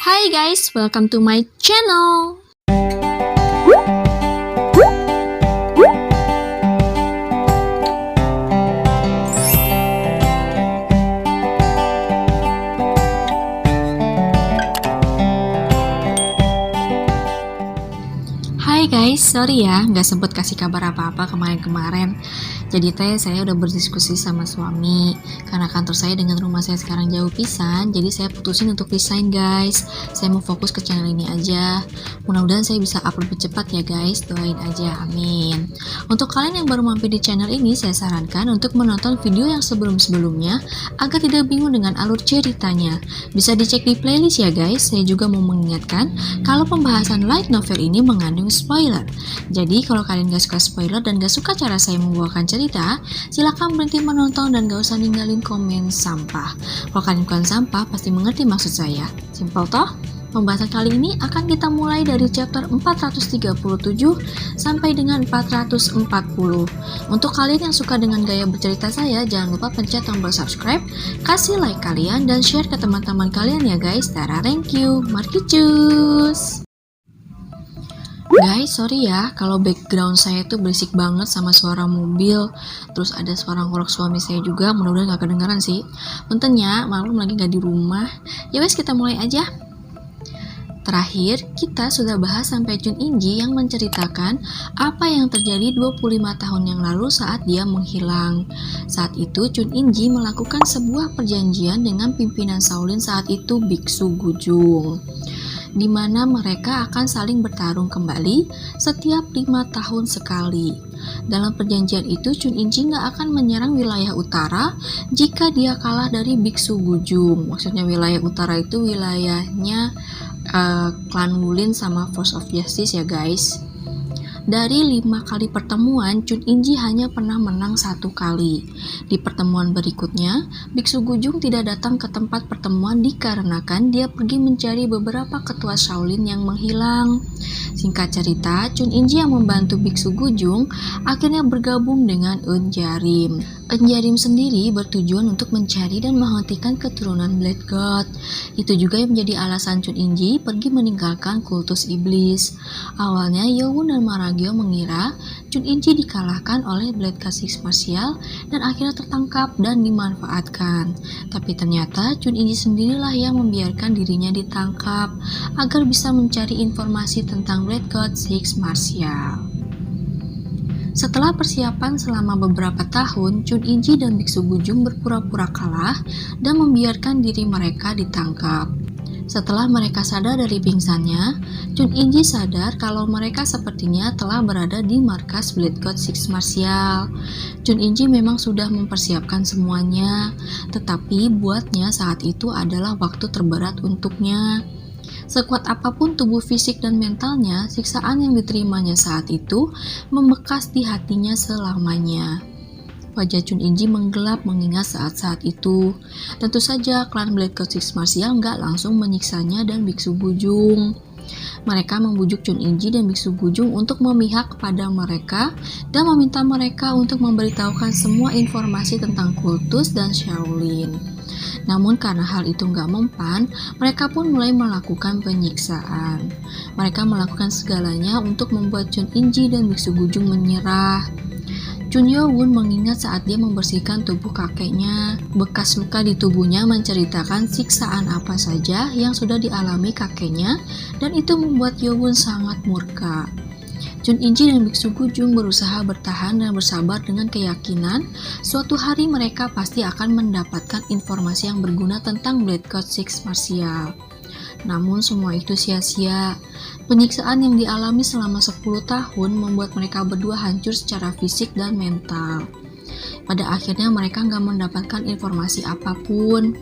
Hi guys, welcome to my channel. Hai guys, sorry ya, nggak sempet kasih kabar apa-apa kemarin-kemarin. Jadi saya udah berdiskusi sama suami, karena kantor saya dengan rumah saya sekarang jauh pisan, jadi saya putusin untuk resign guys. Saya mau fokus ke channel ini aja. Mudah-mudahan saya bisa upload lebih cepat ya guys, doain aja, amin. Untuk kalian yang baru mampir di channel ini, saya sarankan untuk menonton video yang sebelum-sebelumnya, agar tidak bingung dengan alur ceritanya. Bisa dicek di playlist ya guys. Saya juga mau mengingatkan, kalau pembahasan light novel ini mengandung spoiler. Jadi kalau kalian gak suka spoiler dan gak suka cara saya membawakan cerita, silahkan berhenti menonton dan gak usah ninggalin komen sampah. Kalau kalian bukan sampah, pasti mengerti maksud saya. Simpel toh? Pembahasan kali ini akan kita mulai dari chapter 437 sampai dengan 440. Untuk kalian yang suka dengan gaya bercerita saya, jangan lupa pencet tombol subscribe, kasih like kalian, dan share ke teman-teman kalian ya guys. Tara, thank you. Mari cus! Guys, sorry ya kalau background saya tuh berisik banget sama suara mobil. Terus ada suara ngorok suami saya juga, mudah-mudahan gak kedengaran sih. Puntennya, maklum lagi gak di rumah. Ya wes, kita mulai aja. Terakhir, kita sudah bahas sampai Chun In-ji yang menceritakan apa yang terjadi 25 tahun yang lalu saat dia menghilang. Saat itu, Chun In-ji melakukan sebuah perjanjian dengan pimpinan Shaolin saat itu, Biksu Gujung, di mana mereka akan saling bertarung kembali setiap 5 tahun sekali. Dalam perjanjian itu, Chun In-ji nggak akan menyerang wilayah utara jika dia kalah dari Biksu Gujung. Maksudnya wilayah utara itu wilayahnya klan Wulin sama Force of Justice ya guys. Dari 5 kali pertemuan, Chun In-ji hanya pernah menang 1 kali. Di pertemuan berikutnya, Biksu Gujung tidak datang ke tempat pertemuan dikarenakan dia pergi mencari beberapa ketua Shaolin yang menghilang. Singkat cerita, Chun In-ji yang membantu Biksu Gujung akhirnya bergabung dengan Eun Jarim. Eun Jarim sendiri bertujuan untuk mencari dan menghentikan keturunan Blade God. Itu juga yang menjadi alasan Chun In-ji pergi meninggalkan kultus iblis. Awalnya Yowon dan Maragyo mengira Chun In-ji dikalahkan oleh Blade God Six Martial dan akhirnya tertangkap dan dimanfaatkan. Tapi ternyata Chun In-ji sendirilah yang membiarkan dirinya ditangkap agar bisa mencari informasi tentang Blade God Six Martial. Setelah persiapan selama beberapa tahun, Chun In-ji dan Biksu Gujung berpura-pura kalah dan membiarkan diri mereka ditangkap. Setelah mereka sadar dari pingsannya, Chun In-ji sadar kalau mereka sepertinya telah berada di markas Blade God Six Martial. Chun In-ji memang sudah mempersiapkan semuanya, tetapi buatnya saat itu adalah waktu terberat untuknya. Sekuat apapun tubuh fisik dan mentalnya, siksaan yang diterimanya saat itu membekas di hatinya selamanya. Wajah Chun In-ji menggelap mengingat saat-saat itu. Tentu saja klan Blade God Six Martial nggak langsung menyiksanya dan Biksu Gujung. Mereka membujuk Chun In-ji dan Biksu Gujung untuk memihak kepada mereka dan meminta mereka untuk memberitahukan semua informasi tentang kultus dan Shaolin. Namun karena hal itu nggak mempan, mereka pun mulai melakukan penyiksaan. Mereka melakukan segalanya untuk membuat Chun In-ji dan Biksu Gujung menyerah. Chun Yo-won mengingat saat dia membersihkan tubuh kakeknya. Bekas luka di tubuhnya menceritakan siksaan apa saja yang sudah dialami kakeknya, dan itu membuat Yo-won sangat murka. Chun In-ji dan Biksu Gujung berusaha bertahan dan bersabar dengan keyakinan suatu hari mereka pasti akan mendapatkan informasi yang berguna tentang Blade God Six Martial. Namun semua itu sia-sia. Penyiksaan yang dialami selama 10 tahun membuat mereka berdua hancur secara fisik dan mental. Pada akhirnya mereka nggak mendapatkan informasi apapun.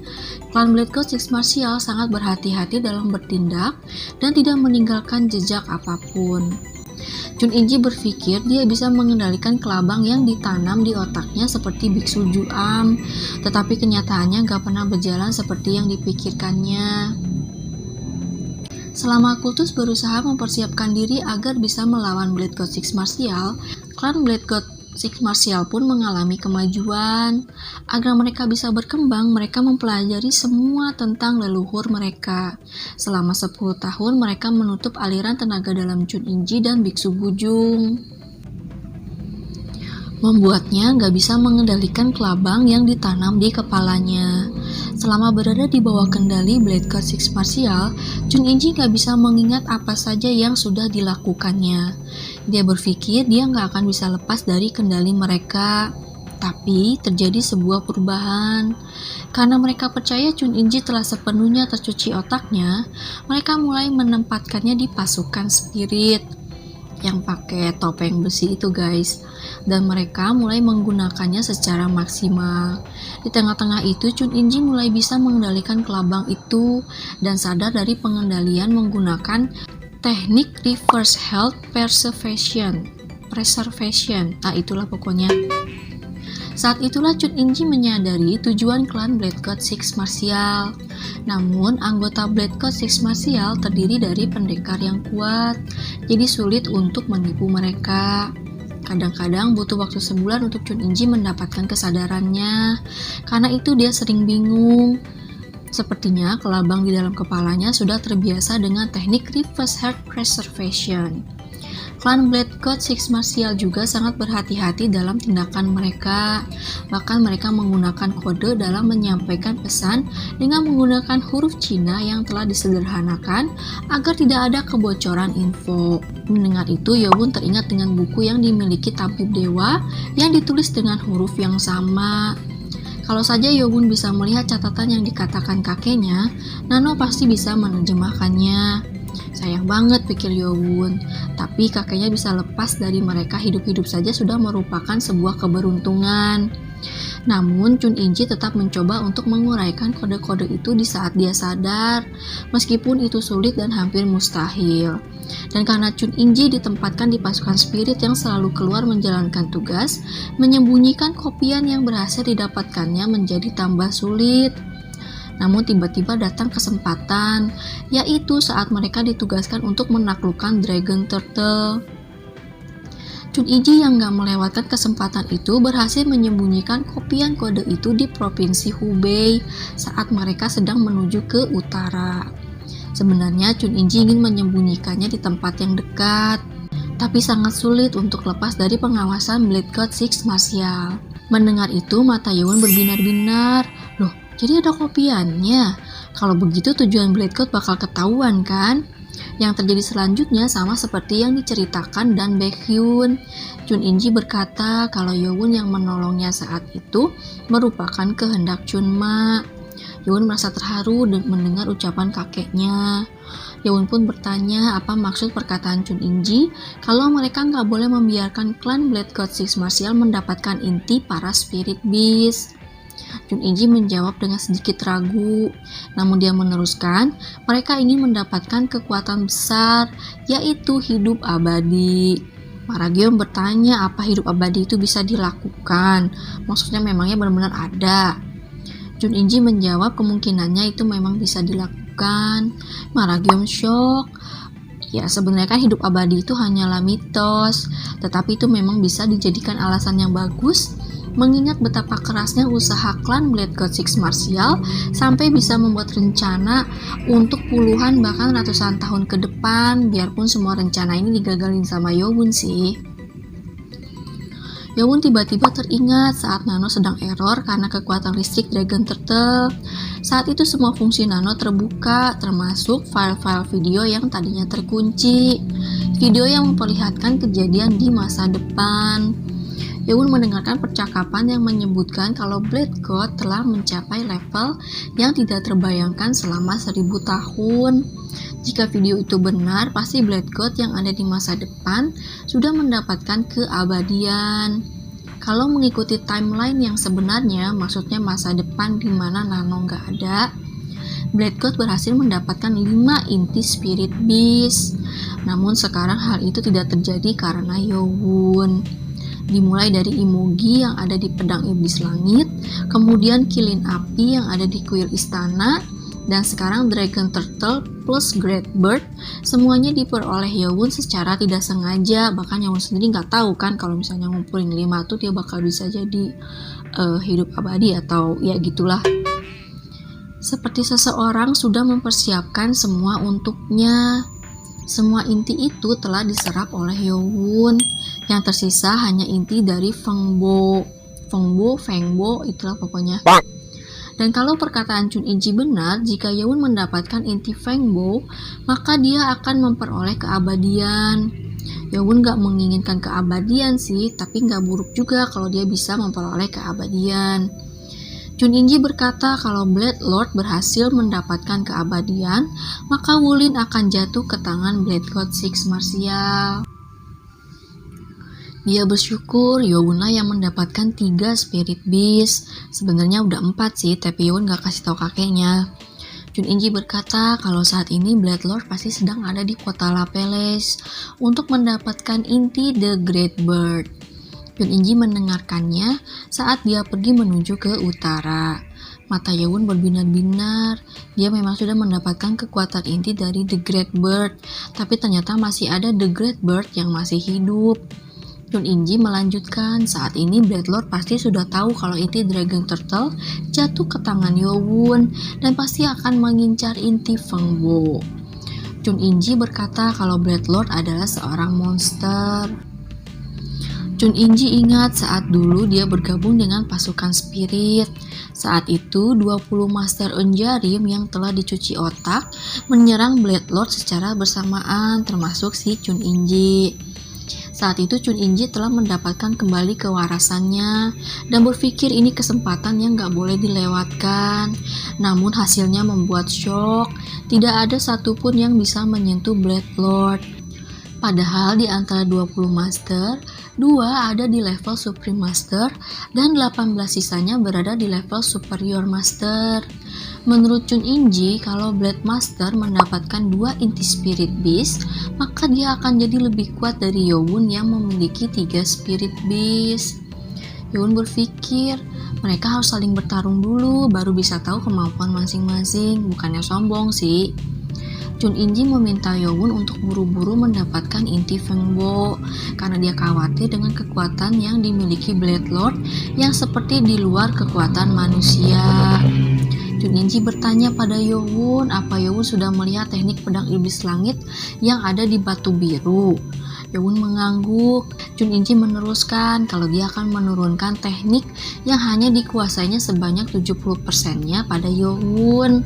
Klan Blade God Six Martial sangat berhati-hati dalam bertindak dan tidak meninggalkan jejak apapun. Chun In-ji berpikir dia bisa mengendalikan kelabang yang ditanam di otaknya seperti Biksu Ju-am, tetapi kenyataannya gak pernah berjalan seperti yang dipikirkannya. Selama kultus berusaha mempersiapkan diri agar bisa melawan Blade God Six Martial, klan Blade God Six Martial pun mengalami kemajuan. Agar mereka bisa berkembang, mereka mempelajari semua tentang leluhur mereka. Selama 10 tahun, mereka menutup aliran tenaga dalam Chuninji dan Biksu Bujung. Membuatnya nggak bisa mengendalikan kelabang yang ditanam di kepalanya. Selama berada di bawah kendali Blade God Six Martial, Chuninji nggak bisa mengingat apa saja yang sudah dilakukannya. Dia berpikir dia nggak akan bisa lepas dari kendali mereka. Tapi terjadi sebuah perubahan. Karena mereka percaya Chuninji telah sepenuhnya tercuci otaknya, mereka mulai menempatkannya di pasukan spirit yang pakai topeng besi itu guys, dan mereka mulai menggunakannya secara maksimal. Di tengah-tengah itu Chuninji mulai bisa mengendalikan kelabang itu dan sadar dari pengendalian menggunakan teknik reverse health preservation. Itulah pokoknya. Saat itulah Chuninji menyadari tujuan klan Blade God Six Martial. Namun, anggota Blade God Six Martial terdiri dari pendekar yang kuat, jadi sulit untuk menipu mereka. Kadang-kadang butuh waktu sebulan untuk Chuninji mendapatkan kesadarannya. Karena itu dia sering bingung. Sepertinya kelabang di dalam kepalanya sudah terbiasa dengan teknik reverse health preservation. Klan Blade God Six Martial juga sangat berhati-hati dalam tindakan mereka. Bahkan mereka menggunakan kode dalam menyampaikan pesan dengan menggunakan huruf Cina yang telah disederhanakan agar tidak ada kebocoran info. Mendengar itu, Yowun teringat dengan buku yang dimiliki tabib dewa yang ditulis dengan huruf yang sama. Kalau saja Yowun bisa melihat catatan yang dikatakan kakeknya, Nano pasti bisa menerjemahkannya. Sayang banget, pikir Yowun, tapi kakeknya bisa lepas dari mereka hidup-hidup saja sudah merupakan sebuah keberuntungan. Namun Chuninji tetap mencoba untuk menguraikan kode-kode itu di saat dia sadar, meskipun itu sulit dan hampir mustahil. Dan karena Chuninji ditempatkan di pasukan spirit yang selalu keluar menjalankan tugas, menyembunyikan kopian yang berhasil didapatkannya menjadi tambah sulit. Namun tiba-tiba datang kesempatan, yaitu saat mereka ditugaskan untuk menaklukkan Dragon Turtle. Chuninji yang gak melewatkan kesempatan itu berhasil menyembunyikan kopian kode itu di provinsi Hubei saat mereka sedang menuju ke utara. Sebenarnya Chuninji ingin menyembunyikannya di tempat yang dekat, tapi sangat sulit untuk lepas dari pengawasan Blade God Six Martial. Mendengar itu, mata Yowun berbinar-binar. Loh, jadi ada kopiannya. Kalau begitu tujuan Blade God bakal ketahuan kan? Yang terjadi selanjutnya sama seperti yang diceritakan dan Baekhyun. Chuninji berkata kalau Yowun yang menolongnya saat itu merupakan kehendak Chunma. Yowun merasa terharu dan mendengar ucapan kakeknya. Yowun pun bertanya apa maksud perkataan Chuninji kalau mereka nggak boleh membiarkan klan Blade God Six Martial mendapatkan inti para spirit beast. Chuninji menjawab dengan sedikit ragu, namun dia meneruskan, mereka ingin mendapatkan kekuatan besar, yaitu hidup abadi. Maragion bertanya apa hidup abadi itu bisa dilakukan, maksudnya memangnya benar-benar ada. Chuninji menjawab kemungkinannya itu memang bisa dilakukan. Maragion shock. Ya sebenarnya kan hidup abadi itu hanyalah mitos, tetapi itu memang bisa dijadikan alasan yang bagus mengingat betapa kerasnya usaha klan Blade God Six Martial sampai bisa membuat rencana untuk puluhan bahkan ratusan tahun ke depan, biarpun semua rencana ini digagalin sama Yowun sih. Yowun tiba-tiba teringat saat Nano sedang error karena kekuatan listrik Dragon Turtle. Saat itu semua fungsi Nano terbuka, termasuk file-file video yang tadinya terkunci. Video yang memperlihatkan kejadian di masa depan. Yowun mendengarkan percakapan yang menyebutkan kalau Blade God telah mencapai level yang tidak terbayangkan selama 1000 tahun. Jika video itu benar, pasti Blade God yang ada di masa depan sudah mendapatkan keabadian. Kalau mengikuti timeline yang sebenarnya, maksudnya masa depan di mana Nano nggak ada, Blade God berhasil mendapatkan 5 inti Spirit Beast. Namun sekarang hal itu tidak terjadi karena Yowun. Dimulai dari Imogi yang ada di pedang iblis langit, kemudian kilin api yang ada di kuil istana, Dan sekarang Dragon Turtle plus Great Bird semuanya diperoleh Yowon secara tidak sengaja. Bahkan Yowon sendiri nggak tahu kan kalau misalnya ngumpulin 5 tuh dia bakal bisa jadi hidup abadi atau ya gitulah. Seperti seseorang sudah mempersiapkan semua untuknya. Semua inti itu telah diserap oleh Yowon. Yang tersisa hanya inti dari Fengbo, itulah pokoknya. Dan kalau perkataan Chun In-ji benar, jika Yowon mendapatkan inti Fengbo, maka dia akan memperoleh keabadian. Yowon gak menginginkan keabadian sih, tapi gak buruk juga kalau dia bisa memperoleh keabadian. Chun In-ji berkata kalau Blade Lord berhasil mendapatkan keabadian, maka Wulin akan jatuh ke tangan Blade God Six Martial. Dia bersyukur Yowon lah yang mendapatkan 3 Spirit Beast. Sebenarnya udah 4 sih, tapi Yowon gak kasih tahu kakeknya. Chun In-ji berkata kalau saat ini Blade Lord pasti sedang ada di kota La Palace untuk mendapatkan inti The Great Bird. Chun In-ji mendengarkannya saat dia pergi menuju ke utara. Mata Yowon berbinar-binar. Dia memang sudah mendapatkan kekuatan inti dari The Great Bird, tapi ternyata masih ada The Great Bird yang masih hidup. Chun In-ji melanjutkan, saat ini Blade Lord pasti sudah tahu kalau inti Dragon Turtle jatuh ke tangan Yowon dan pasti akan mengincar inti Fengbo. Chun In-ji berkata kalau Blade Lord adalah seorang monster. Chun In-ji ingat saat dulu dia bergabung dengan pasukan spirit. Saat itu 20 Master Unjarim yang telah dicuci otak menyerang Blade Lord secara bersamaan, termasuk si Chun In-ji. Saat itu Chun In-ji telah mendapatkan kembali kewarasannya dan berpikir ini kesempatan yang gak boleh dilewatkan. Namun hasilnya membuat shock, tidak ada satupun yang bisa menyentuh Blade Lord. Padahal di antara 20 Master, 2 ada di level Supreme Master dan 18 sisanya berada di level Superior Master. Menurut Chun In-ji, kalau Blade Master mendapatkan 2 inti Spirit Beast, maka dia akan jadi lebih kuat dari Yowon yang memiliki 3 Spirit Beast. Yowon berpikir, mereka harus saling bertarung dulu, baru bisa tahu kemampuan masing-masing, bukannya sombong sih. Chun In-ji meminta Yowon untuk buru-buru mendapatkan inti Fengbo karena dia khawatir dengan kekuatan yang dimiliki Blade Lord yang seperti di luar kekuatan manusia. Chun In-ji bertanya pada Yowon apa Yowon sudah melihat teknik pedang iblis langit yang ada di batu biru. Yowon mengangguk. Chun In-ji meneruskan kalau dia akan menurunkan teknik yang hanya dikuasainya sebanyak 70%-nya pada Yowon.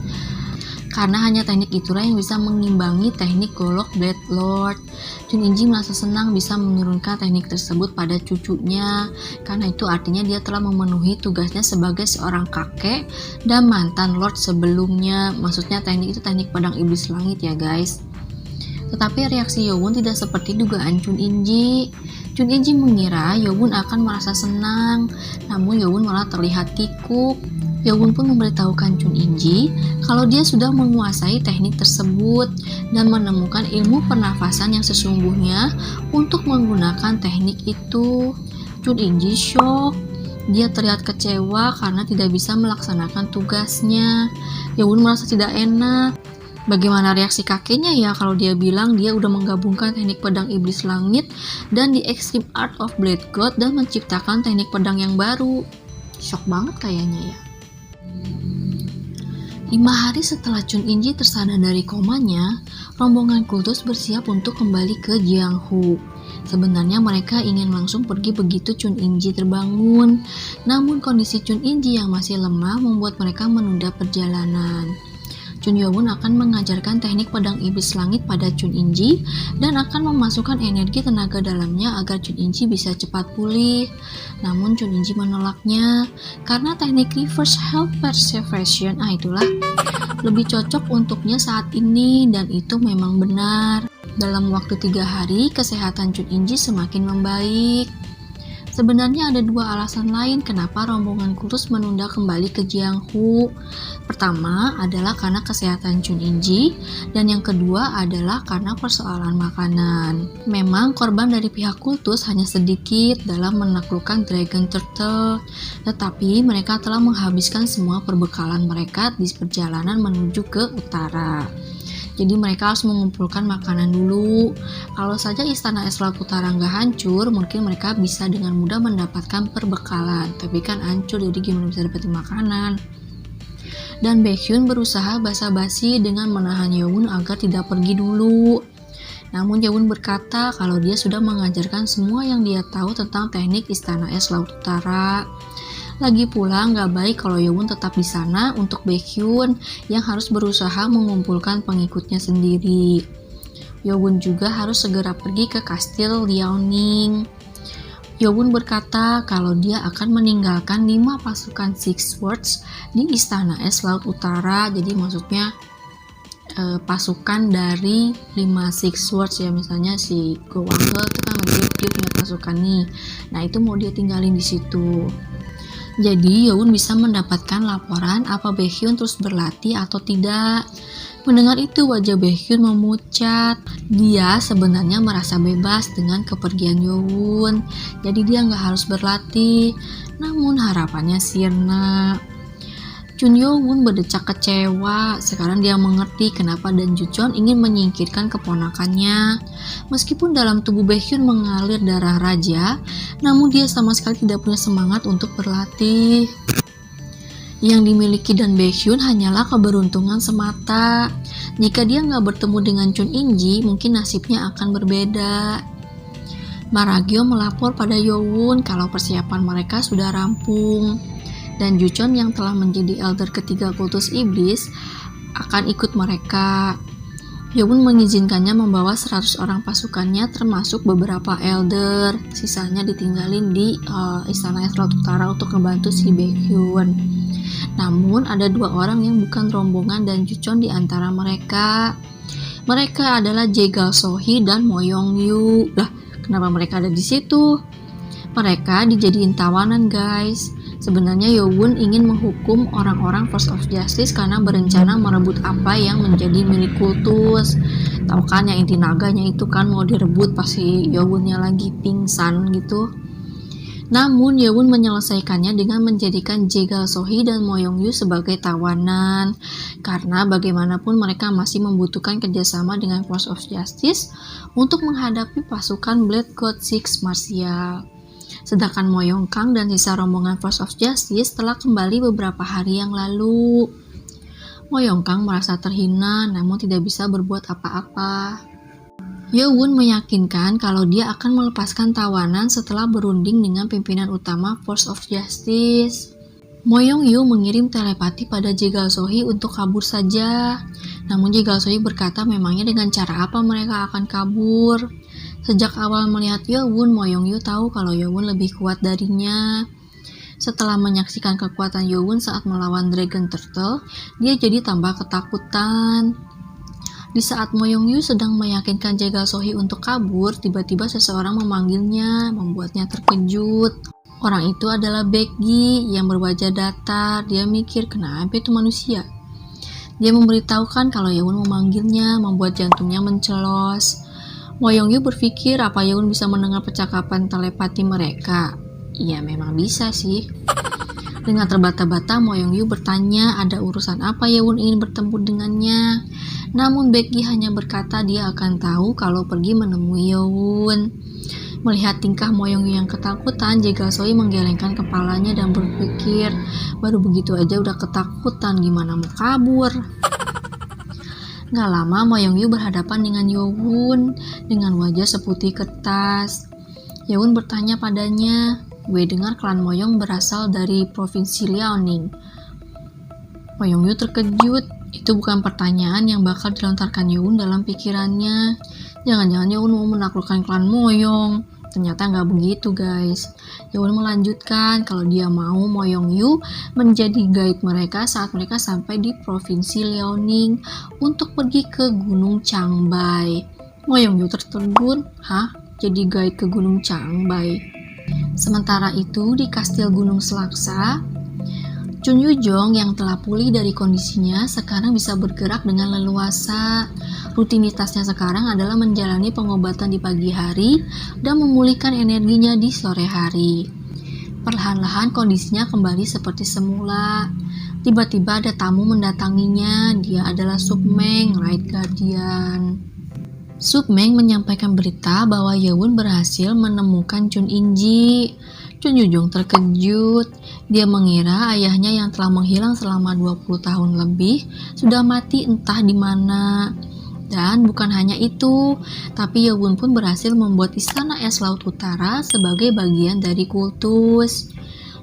Karena hanya teknik itulah yang bisa mengimbangi teknik golok Blade Lord. Chun In-ji merasa senang bisa menurunkan teknik tersebut pada cucunya, karena itu artinya dia telah memenuhi tugasnya sebagai seorang kakek dan mantan Lord sebelumnya. Maksudnya teknik itu teknik pedang iblis langit ya guys. Tetapi reaksi Yowon tidak seperti dugaan Chun In-ji. Chun In-ji mengira Yowon akan merasa senang, namun Yowon malah terlihat kikuk. Yowon pun memberitahukan Chun In-ji kalau dia sudah menguasai teknik tersebut dan menemukan ilmu pernafasan yang sesungguhnya untuk menggunakan teknik itu. Chun In-ji shock. Dia terlihat kecewa karena tidak bisa melaksanakan tugasnya. Yowon merasa tidak enak. Bagaimana reaksi kakeknya ya kalau dia bilang dia udah menggabungkan teknik pedang iblis langit dan di Extreme Art of Blade God dan menciptakan teknik pedang yang baru. Shock banget kayaknya ya. 5 hari setelah Chun In-ji tersadar dari komanya, rombongan kultus bersiap untuk kembali ke Jianghu. Sebenarnya mereka ingin langsung pergi begitu Chun In-ji terbangun, namun kondisi Chun In-ji yang masih lemah membuat mereka menunda perjalanan. Chun Yowon akan mengajarkan teknik pedang iblis langit pada Chun In-ji dan akan memasukkan energi tenaga dalamnya agar Chun In-ji bisa cepat pulih. Namun Chun In-ji menolaknya karena teknik reverse health preservation itulah lebih cocok untuknya saat ini, dan itu memang benar. Dalam waktu 3 hari, kesehatan Chun In-ji semakin membaik. Sebenarnya ada dua alasan lain kenapa rombongan kultus menunda kembali ke Jianghu. Pertama adalah karena kesehatan Chun Inji, dan yang kedua adalah karena persoalan makanan. Memang korban dari pihak kultus hanya sedikit dalam menaklukkan Dragon Turtle, tetapi mereka telah menghabiskan semua perbekalan mereka di perjalanan menuju ke utara. Jadi mereka harus mengumpulkan makanan dulu. Kalau saja istana es laut utara nggak hancur, mungkin mereka bisa dengan mudah mendapatkan perbekalan. Tapi kan hancur, jadi gimana bisa dapetin makanan? Dan Baekhyun berusaha basa-basi dengan menahan Yeowon agar tidak pergi dulu. Namun Yeowon berkata kalau dia sudah mengajarkan semua yang dia tahu tentang teknik istana es laut utara. Lagi pula nggak baik kalau Yeowon tetap di sana untuk Baekhyun yang harus berusaha mengumpulkan pengikutnya sendiri. Yeowon juga harus segera pergi ke kastil Liaoning. Yeowon berkata kalau dia akan meninggalkan 5 pasukan Six Swords di istana es laut utara. Jadi maksudnya pasukan dari 5 Six Swords ya, misalnya si Go Wang He itu kan dia punya pasukan nih. Nah itu mau dia tinggalin di situ. Jadi Yeowon bisa mendapatkan laporan apa Baekhyun terus berlatih atau tidak. Mendengar itu wajah Baekhyun memucat. Dia sebenarnya merasa bebas dengan kepergian Yeowon. Jadi dia nggak harus berlatih. Namun harapannya sirna. Chun Yeowon berdecak kecewa. Sekarang dia mengerti kenapa Dan Juchon ingin menyingkirkan keponakannya. Meskipun dalam tubuh Baekhyun mengalir darah raja, namun dia sama sekali tidak punya semangat untuk berlatih. Yang dimiliki Dan Baekhyun hanyalah keberuntungan semata. Jika dia nggak bertemu dengan Chun Inji, mungkin nasibnya akan berbeda. Maragyo melapor pada Yeowon kalau persiapan mereka sudah rampung. Dan Juchon yang telah menjadi elder ketiga kultus iblis akan ikut mereka. Yeowon mengizinkannya membawa 100 orang pasukannya termasuk beberapa elder. Sisanya ditinggalin di istana es laut utara untuk membantu si Baekhyun. Namun ada 2 orang yang bukan rombongan Dan Juchon di antara mereka. Mereka adalah Jae Sohee dan Mo Yong-yu. Lah, kenapa mereka ada di situ? Mereka dijadiin tawanan, guys. Sebenarnya Yeowon ingin menghukum orang-orang Force of Justice karena berencana merebut apa yang menjadi milik kultus. Tahu kan yang inti naganya itu kan mau direbut pas si Yeowonnya lagi pingsan gitu. Namun Yeowon menyelesaikannya dengan menjadikan Jae Sohee dan Mo Yong-yu sebagai tawanan. Karena bagaimanapun mereka masih membutuhkan kerjasama dengan Force of Justice untuk menghadapi pasukan Blood God Six Martial. Sedangkan Mo Yong Kang dan sisa rombongan Force of Justice telah kembali beberapa hari yang lalu. Mo Yong Kang merasa terhina namun tidak bisa berbuat apa-apa. Yeowon meyakinkan kalau dia akan melepaskan tawanan setelah berunding dengan pimpinan utama Force of Justice. Mo Yong-yu mengirim telepati pada Jae Sohee untuk kabur saja. Namun Jae Sohee berkata memangnya dengan cara apa mereka akan kabur. Sejak awal melihat Yeowon, Mo Yong-yu tahu kalau Yeowon lebih kuat darinya. Setelah menyaksikan kekuatan Yeowon saat melawan Dragon Turtle, dia jadi tambah ketakutan. Di saat Mo Yong-yu sedang meyakinkan Jae Sohee untuk kabur, tiba-tiba seseorang memanggilnya, membuatnya terkejut. Orang itu adalah Baekgi yang berwajah datar. Dia mikir, kenapa itu manusia? Dia memberitahukan kalau Yeowon memanggilnya, membuat jantungnya mencelos. Mo Yong-yu berpikir apa Yeowon bisa mendengar percakapan telepati mereka. Iya memang bisa sih. Dengan terbata-bata Mo Yong-yu bertanya ada urusan apa Yeowon ingin bertemu dengannya. Namun Baekgi hanya berkata dia akan tahu kalau pergi menemui Yeowon. Melihat tingkah Mo Yong-yu yang ketakutan, Jae Sohee menggelengkan kepalanya dan berpikir baru begitu aja udah ketakutan, gimana mau kabur. Gak lama Mo Yong-yu berhadapan dengan Yeowon dengan wajah seputih kertas. Yeowon bertanya padanya, gue dengar klan Moyong berasal dari provinsi Liaoning. Mo Yong-yu terkejut, itu bukan pertanyaan yang bakal dilontarkan Yeowon dalam pikirannya. Jangan-jangan Yeowon mau menaklukkan klan Moyong. Ternyata nggak begitu guys. Yeowon melanjutkan kalau dia mau Mo Yong-yu menjadi guide mereka saat mereka sampai di provinsi Liaoning untuk pergi ke Gunung Changbai. Mo Yong-yu tertegun, hah? Jadi guide ke Gunung Changbai? Sementara itu di Kastil Gunung Selaksa, Chun Yu-jong yang telah pulih dari kondisinya sekarang bisa bergerak dengan leluasa. Rutinitasnya sekarang adalah menjalani pengobatan di pagi hari dan memulihkan energinya di sore hari. Perlahan-lahan kondisinya kembali seperti semula. Tiba-tiba ada tamu mendatanginya. Dia adalah Submeng, Light Guardian. Submeng menyampaikan berita bahwa Yewon berhasil menemukan Chun In-ji. Chun Yu-jong terkejut. Dia mengira ayahnya yang telah menghilang selama 20 tahun lebih sudah mati entah di mana. Dan bukan hanya itu, tapi Yewon pun berhasil membuat Istana Es Laut Utara sebagai bagian dari kultus.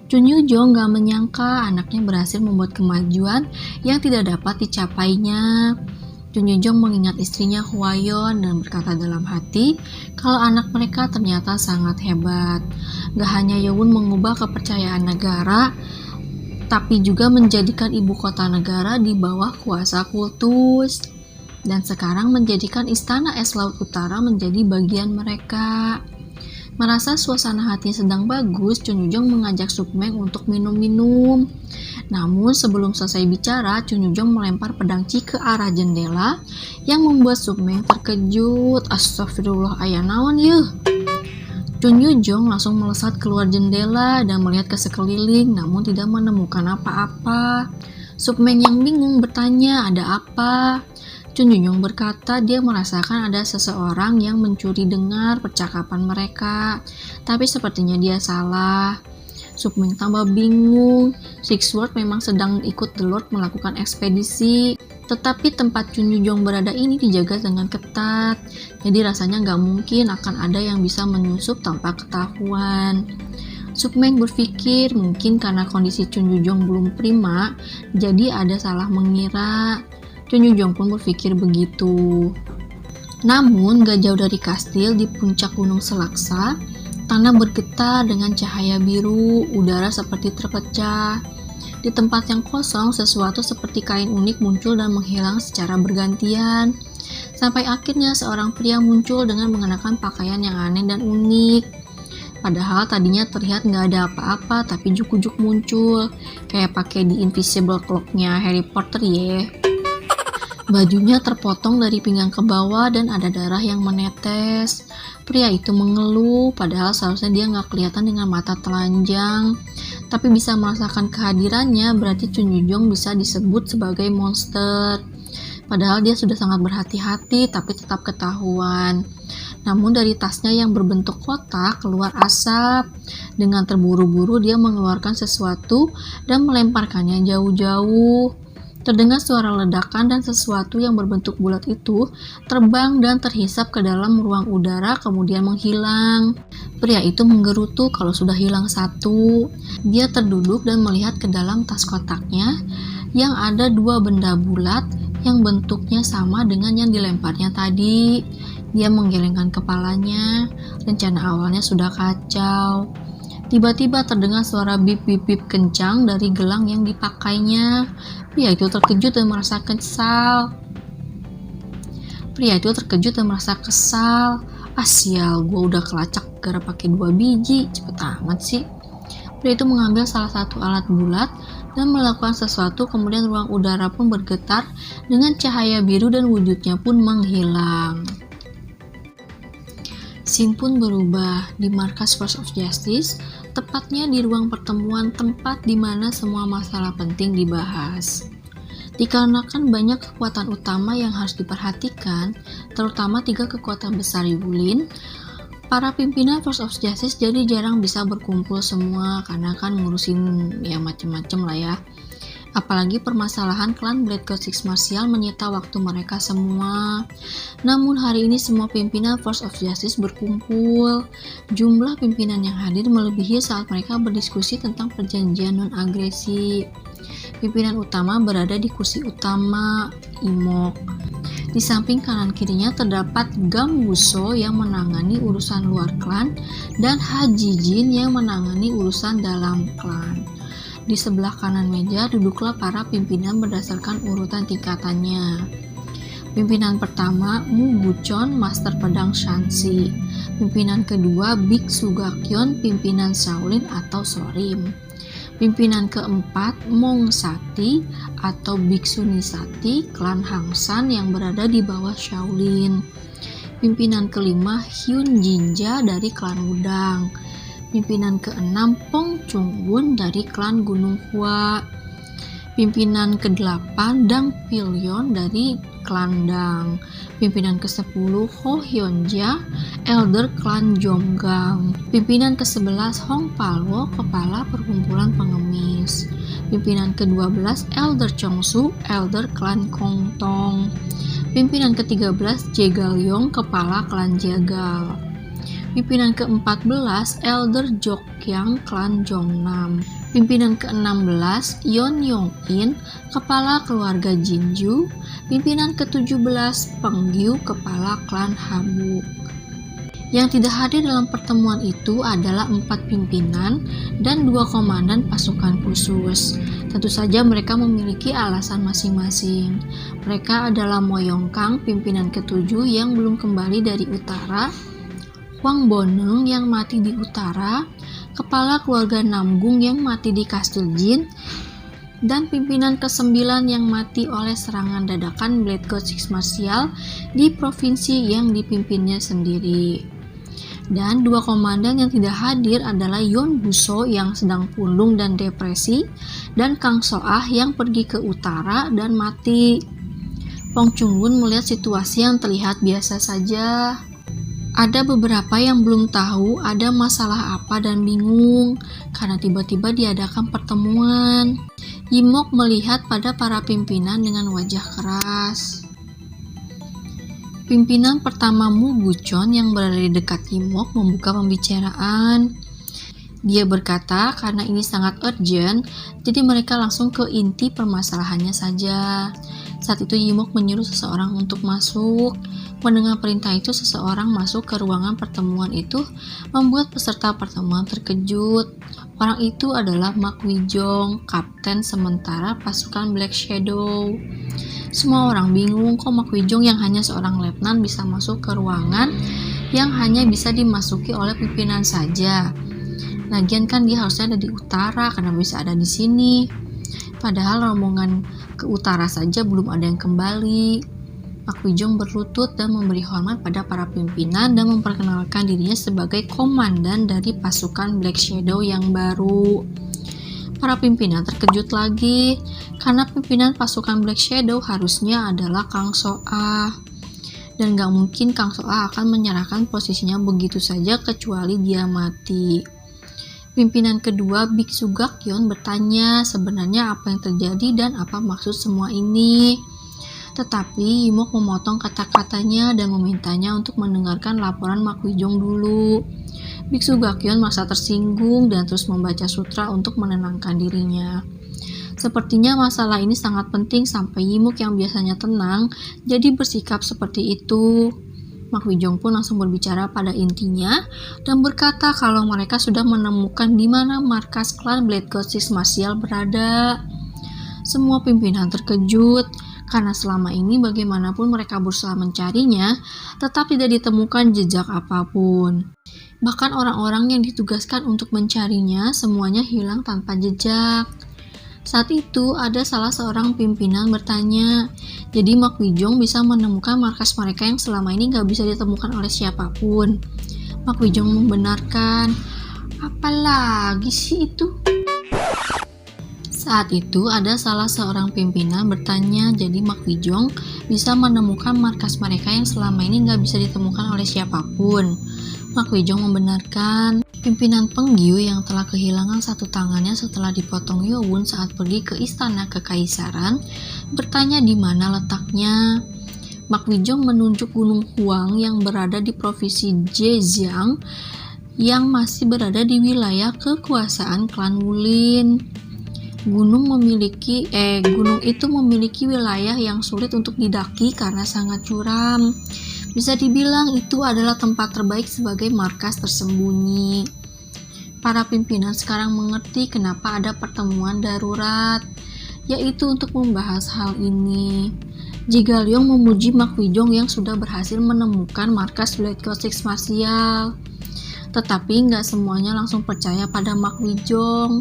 Chun Yu-jong gak menyangka anaknya berhasil membuat kemajuan yang tidak dapat dicapainya. Chun Yu-jong mengingat istrinya Hwayeon dan berkata dalam hati kalau anak mereka ternyata sangat hebat. Gak hanya Yewon mengubah kepercayaan negara, tapi juga menjadikan ibu kota negara di bawah kuasa kultus. Dan sekarang menjadikan Istana Es Laut Utara menjadi bagian mereka. Merasa suasana hati sedang bagus, Chun Yu-jong mengajak Submeng untuk minum-minum. Namun sebelum selesai bicara, Chun Yu-jong melempar pedang Chi ke arah jendela yang membuat Submeng terkejut. Astagfirullah, aya naon yeuh. Chun Yu-jong langsung melesat keluar jendela dan melihat ke sekeliling namun tidak menemukan apa-apa. Submeng yang bingung bertanya, ada apa? Chun Yu-jong berkata dia merasakan ada seseorang yang mencuri dengar percakapan mereka, tapi sepertinya dia salah. Submeng tambah bingung. Six Sword memang sedang ikut The Lord melakukan ekspedisi, tetapi tempat Chun Yu-jong berada ini dijaga dengan ketat, jadi rasanya nggak mungkin akan ada yang bisa menyusup tanpa ketahuan. Submeng berpikir mungkin karena kondisi Chun Yu-jong belum prima, jadi ada salah mengira. Chun Yu-jong pun berpikir begitu. Namun, gak jauh dari kastil di puncak Gunung Selaksa, tanah bergetar dengan cahaya biru, udara seperti terpecah. Di tempat yang kosong, sesuatu seperti kain unik muncul dan menghilang secara bergantian. Sampai akhirnya seorang pria muncul dengan mengenakan pakaian yang aneh dan unik. Padahal tadinya terlihat nggak ada apa-apa, tapi juk-juk muncul. Kayak pakai di Invisible Cloak-nya Harry Potter ya. Bajunya terpotong dari pinggang ke bawah dan ada darah yang menetes. Pria itu mengeluh, padahal seharusnya dia nggak kelihatan dengan mata telanjang. Tapi bisa merasakan kehadirannya, berarti Chun Yu-jong bisa disebut sebagai monster. Padahal dia sudah sangat berhati-hati, tapi tetap ketahuan. Namun dari tasnya yang berbentuk kotak keluar asap. Dengan terburu-buru dia mengeluarkan sesuatu dan melemparkannya jauh-jauh. Terdengar suara ledakan dan sesuatu yang berbentuk bulat itu terbang dan terhisap ke dalam ruang udara kemudian menghilang. Pria itu menggerutu kalau sudah hilang satu. Dia terduduk dan melihat ke dalam tas kotaknya yang ada dua benda bulat yang bentuknya sama dengan yang dilemparnya tadi. Dia menggelengkan kepalanya. Rencana awalnya sudah kacau. Tiba-tiba terdengar suara bip-bip-bip kencang dari gelang yang dipakainya. Pria itu terkejut dan merasa kesal. Sial, gue udah kelacak gara pakai 2 biji. Cepet amat sih. Pria itu mengambil salah satu alat bulat dan melakukan sesuatu, kemudian ruang udara pun bergetar dengan cahaya biru dan wujudnya pun menghilang. Scene pun berubah di markas Force of Justice, tepatnya di ruang pertemuan tempat di mana semua masalah penting dibahas. Dikarenakan banyak kekuatan utama yang harus diperhatikan, terutama 3 kekuatan besar Yulin, para pimpinan Force of Justice jadi jarang bisa berkumpul semua karena kan ngurusin ya macem-macem lah ya. Apalagi permasalahan klan Blood God Six Martial menyita waktu mereka semua. Namun hari ini semua pimpinan Force of Justice berkumpul. Jumlah pimpinan yang hadir melebihi saat mereka berdiskusi tentang perjanjian non-agresi. Pimpinan utama berada di kursi utama, Imok. Di samping kanan kirinya terdapat Gang Wuseo yang menangani urusan luar klan dan Haji Jin yang menangani urusan dalam klan. Di sebelah kanan meja duduklah para pimpinan berdasarkan urutan tingkatannya. Pimpinan pertama Mu Guchon, Master Pedang Shanxi. Pimpinan kedua Biksu Gakyeon, pimpinan Shaolin atau Sorim. Pimpinan keempat Mong Sati atau Biksu Nisati, klan Hangsan yang berada di bawah Shaolin. Pimpinan kelima Hyun Jinja dari klan Wudang. Pimpinan keenam Pong Chungwon dari klan Gunung Hua. Pimpinan ke-8 Dang Pilyon dari klan Dang. Pimpinan ke-10 Ho Hyunja, elder klan Jonggang. Pimpinan ke-11 Hong Palwo, kepala perkumpulan pengemis. Pimpinan ke-12 elder Chongsu, elder klan Kongtong. Pimpinan ke-13 Jegalyong, kepala klan Jagal. Pimpinan ke-14 elder Jokyang, klan Jongnam. Pimpinan ke-16 Yeon Yong-in, kepala keluarga Jinju. Pimpinan ke-17 Peng Gyu, kepala klan Habuk. Yang tidak hadir dalam pertemuan itu adalah 4 pimpinan dan 2 komandan pasukan khusus. Tentu saja mereka memiliki alasan masing-masing. Mereka adalah Mo Yong-kang, pimpinan ke-7 yang belum kembali dari utara, Hwang Boneng yang mati di utara, kepala keluarga Namgung yang mati di Kastil Jin, dan pimpinan ke-9 yang mati oleh serangan dadakan Blade God Six Martial di provinsi yang dipimpinnya sendiri. Dan 2 komandan yang tidak hadir adalah Yeon Buso yang sedang pundung dan depresi, dan Kang Soah yang pergi ke utara dan mati. Pong Chungwon melihat situasi yang terlihat biasa saja. Ada beberapa yang belum tahu ada masalah apa dan bingung karena tiba-tiba diadakan pertemuan. Yimok melihat pada para pimpinan dengan wajah keras. Pimpinan pertama Mu Guchon yang berada di dekat Yimok membuka pembicaraan. Dia berkata karena ini sangat urgent, jadi mereka langsung ke inti permasalahannya saja. Saat itu Yimok menyuruh seseorang untuk masuk. Mendengar perintah itu, seseorang masuk ke ruangan pertemuan itu membuat peserta pertemuan terkejut. Orang itu adalah Mak Wijong, kapten sementara pasukan Black Shadow. Semua orang bingung kok Mak Wijong yang hanya seorang letnan bisa masuk ke ruangan yang hanya bisa dimasuki oleh pimpinan saja. Lagian kan dia harusnya ada di utara, kenapa bisa ada di sini? Padahal rombongan ke utara saja belum ada yang kembali. Mak Wijong berlutut dan memberi hormat pada para pimpinan dan memperkenalkan dirinya sebagai komandan dari pasukan Black Shadow yang baru. Para pimpinan terkejut lagi karena pimpinan pasukan Black Shadow harusnya adalah Kang Soah. Dan gak mungkin Kang Soah akan menyerahkan posisinya begitu saja kecuali dia mati. Pimpinan kedua Biksu Gakyeon bertanya sebenarnya apa yang terjadi dan apa maksud semua ini. Tetapi Yimok memotong kata-katanya dan memintanya untuk mendengarkan laporan Mak Wijong dulu. Biksu Gakyeon merasa tersinggung dan terus membaca sutra untuk menenangkan dirinya. Sepertinya masalah ini sangat penting sampai Yimok yang biasanya tenang jadi bersikap seperti itu. Mak Wijong pun langsung berbicara pada intinya dan berkata kalau mereka sudah menemukan di mana markas klan Blade God Six Martial berada. Semua pimpinan terkejut karena selama ini bagaimanapun mereka berusaha mencarinya, tetap tidak ditemukan jejak apapun. Bahkan orang-orang yang ditugaskan untuk mencarinya semuanya hilang tanpa jejak. Saat itu ada salah seorang pimpinan bertanya, jadi Mak Wijong bisa menemukan markas mereka yang selama ini gak bisa ditemukan oleh siapapun. Mak Wijong membenarkan, apalagi sih itu? Saat itu ada salah seorang pimpinan bertanya, jadi Mak Wijong bisa menemukan markas mereka yang selama ini gak bisa ditemukan oleh siapapun. Mak Wijong membenarkan. Pimpinan Peng Gyu yang telah kehilangan satu tangannya setelah dipotong Yowun saat pergi ke istana kekaisaran bertanya di mana letaknya. Mak Wijong menunjuk Gunung Huang yang berada di provinsi Zhejiang yang masih berada di wilayah kekuasaan klan Wulin. Gunung itu memiliki wilayah yang sulit untuk didaki karena sangat curam. Bisa dibilang itu adalah tempat terbaik sebagai markas tersembunyi. Para pimpinan sekarang mengerti kenapa ada pertemuan darurat, yaitu untuk membahas hal ini. Jiga Liong memuji Mak Wijong yang sudah berhasil menemukan markas Black Code Six Martial. Tetapi nggak semuanya langsung percaya pada Mak Wijong.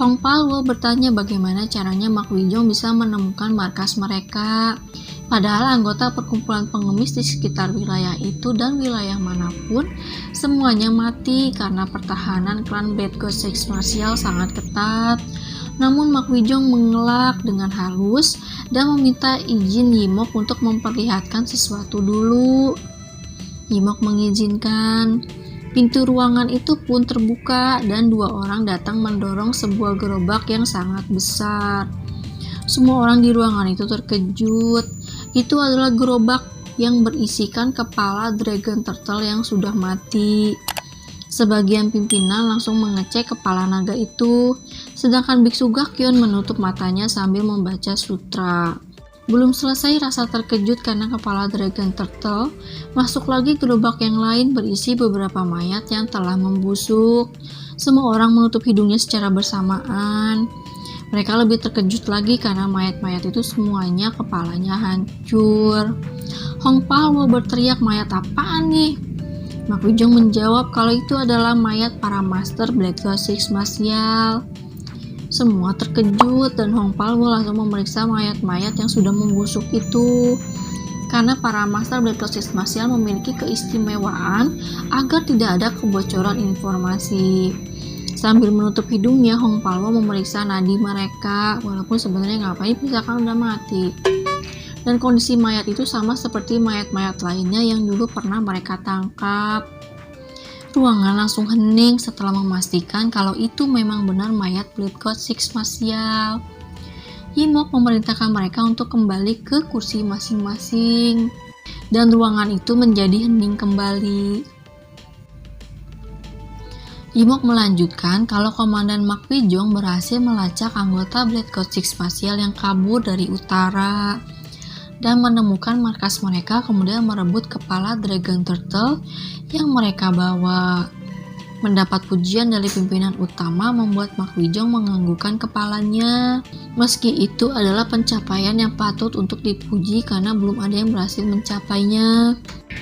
Hong Palwo bertanya bagaimana caranya Mak Wijong bisa menemukan markas mereka. Padahal anggota perkumpulan pengemis di sekitar wilayah itu dan wilayah manapun semuanya mati karena pertahanan klan Black Code Six Martial sangat ketat. Namun Mak Wijong mengelak dengan halus dan meminta izin Yimok untuk memperlihatkan sesuatu dulu. Yimok mengizinkan. Pintu ruangan itu pun terbuka dan dua orang datang mendorong sebuah gerobak yang sangat besar. Semua orang di ruangan itu terkejut. Itu adalah gerobak yang berisikan kepala Dragon Turtle yang sudah mati. Sebagian pimpinan langsung mengecek kepala naga itu, sedangkan Biksu Gakyeon menutup matanya sambil membaca sutra. Belum selesai rasa terkejut karena kepala Dragon Turtle, masuk lagi gerobak yang lain berisi beberapa mayat yang telah membusuk. Semua orang menutup hidungnya secara bersamaan. Mereka lebih terkejut lagi karena mayat-mayat itu semuanya kepalanya hancur. Hong Palwo berteriak, "Mayat apaan nih?" Mak Wijong menjawab kalau itu adalah mayat para master Black Code Six Martial. Semua terkejut dan Hong Palwo langsung memeriksa mayat-mayat yang sudah membusuk itu. Karena para master Black Code Six Martial memiliki keistimewaan agar tidak ada kebocoran informasi. Sambil menutup hidungnya, Hong Palwo memeriksa nadi mereka, walaupun sebenarnya ngapain, misalkan udah mati. Dan kondisi mayat itu sama seperti mayat-mayat lainnya yang dulu pernah mereka tangkap. Ruangan langsung hening setelah memastikan kalau itu memang benar mayat Black Code Six Martial. Yimok memerintahkan mereka untuk kembali ke kursi masing-masing. Dan ruangan itu menjadi hening kembali. Yimok melanjutkan kalau Komandan Mak Wijong berhasil melacak anggota Black Code Six Martial yang kabur dari utara dan menemukan markas mereka, kemudian merebut kepala Dragon Turtle yang mereka bawa. Mendapat pujian dari pimpinan utama membuat Mak Wijong menganggukkan kepalanya. Meski itu adalah pencapaian yang patut untuk dipuji karena belum ada yang berhasil mencapainya.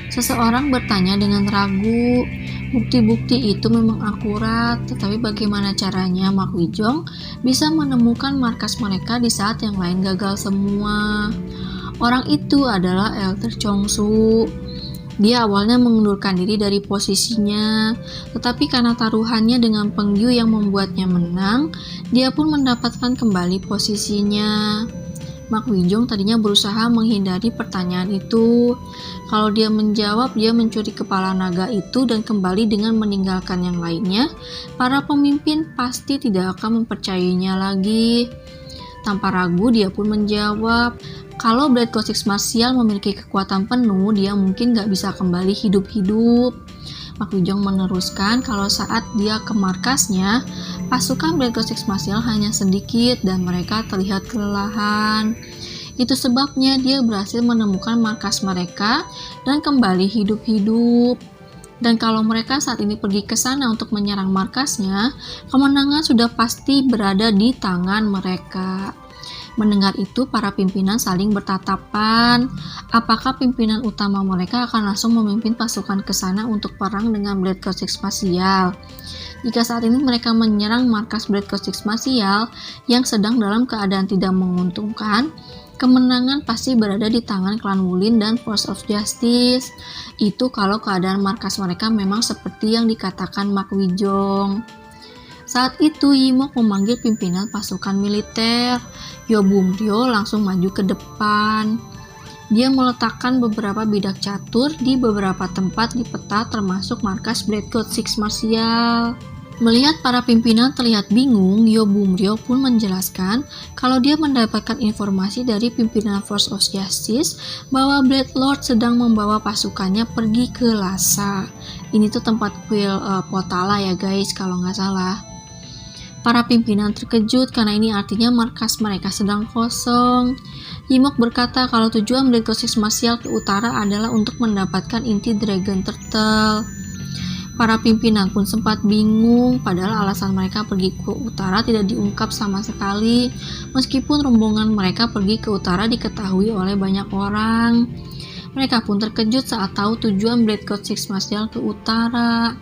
Seseorang bertanya dengan ragu, bukti-bukti itu memang akurat, tetapi bagaimana caranya Mak Wijong bisa menemukan markas mereka di saat yang lain gagal semua? Orang itu adalah Elder Chongsu. Dia awalnya mengundurkan diri dari posisinya, tetapi karena taruhannya dengan Pengyu yang membuatnya menang, dia pun mendapatkan kembali posisinya. Mak Wijong tadinya berusaha menghindari pertanyaan itu. Kalau dia menjawab dia mencuri kepala naga itu dan kembali dengan meninggalkan yang lainnya, para pemimpin pasti tidak akan mempercayainya lagi. Tanpa ragu dia pun menjawab, kalau Black Code Six Martial memiliki kekuatan penuh, dia mungkin gak bisa kembali hidup-hidup. Mak Wijong meneruskan kalau saat dia ke markasnya, pasukan Black Code Six Martial hanya sedikit dan mereka terlihat kelelahan. Itu sebabnya dia berhasil menemukan markas mereka dan kembali hidup-hidup. Dan kalau mereka saat ini pergi ke sana untuk menyerang markasnya, kemenangan sudah pasti berada di tangan mereka. Mendengar itu, para pimpinan saling bertatapan. Apakah pimpinan utama mereka akan langsung memimpin pasukan ke sana untuk perang dengan Black Code Six Martial? Jika saat ini mereka menyerang markas Black Code Six Martial yang sedang dalam keadaan tidak menguntungkan, kemenangan pasti berada di tangan klan Wulin dan Force of Justice. Itu kalau keadaan markas mereka memang seperti yang dikatakan Mak Wijong. Saat itu Yimok memanggil pimpinan pasukan militer. Yo Bumryo langsung maju ke depan. Dia meletakkan beberapa bidak catur di beberapa tempat di peta termasuk markas Black Code Six Martial. Melihat para pimpinan terlihat bingung, Yo Bumryo pun menjelaskan kalau dia mendapatkan informasi dari pimpinan Force of Justice bahwa Blade Lord sedang membawa pasukannya pergi ke Lhasa. Ini tuh tempat kuil Potala ya guys, kalau nggak salah. Para pimpinan terkejut karena ini artinya markas mereka sedang kosong. Yimok berkata kalau tujuan Black Code Six Martial ke utara adalah untuk mendapatkan inti Dragon Turtle. Para pimpinan pun sempat bingung, padahal alasan mereka pergi ke utara tidak diungkap sama sekali, meskipun rombongan mereka pergi ke utara diketahui oleh banyak orang. Mereka pun terkejut saat tahu tujuan Black Cloud Six Martial ke utara.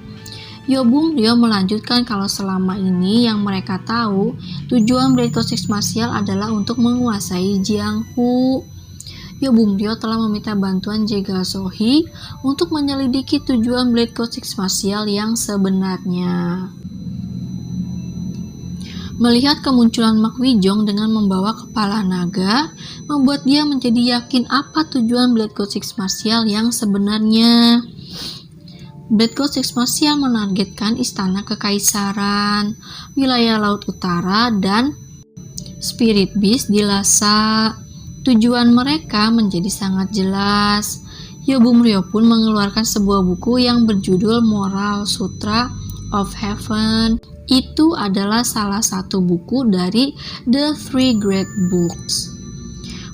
Bumryo melanjutkan kalau selama ini yang mereka tahu, tujuan Black Cloud Six Martial adalah untuk menguasai Jianghu. Bumryo telah meminta bantuan Jegal Sohee untuk menyelidiki tujuan Black Cloud Six Martial yang sebenarnya. Melihat kemunculan Mak Wijong dengan membawa kepala naga, membuat dia menjadi yakin apa tujuan Black Cloud Six Martial yang sebenarnya. Black Cloud Six Martial menargetkan istana kekaisaran, wilayah laut utara, dan Spirit Beast di Lhasa. Tujuan mereka menjadi sangat jelas. Bumryo pun mengeluarkan sebuah buku yang berjudul Moral Sutra of Heaven. Itu adalah salah satu buku dari The Three Great Books.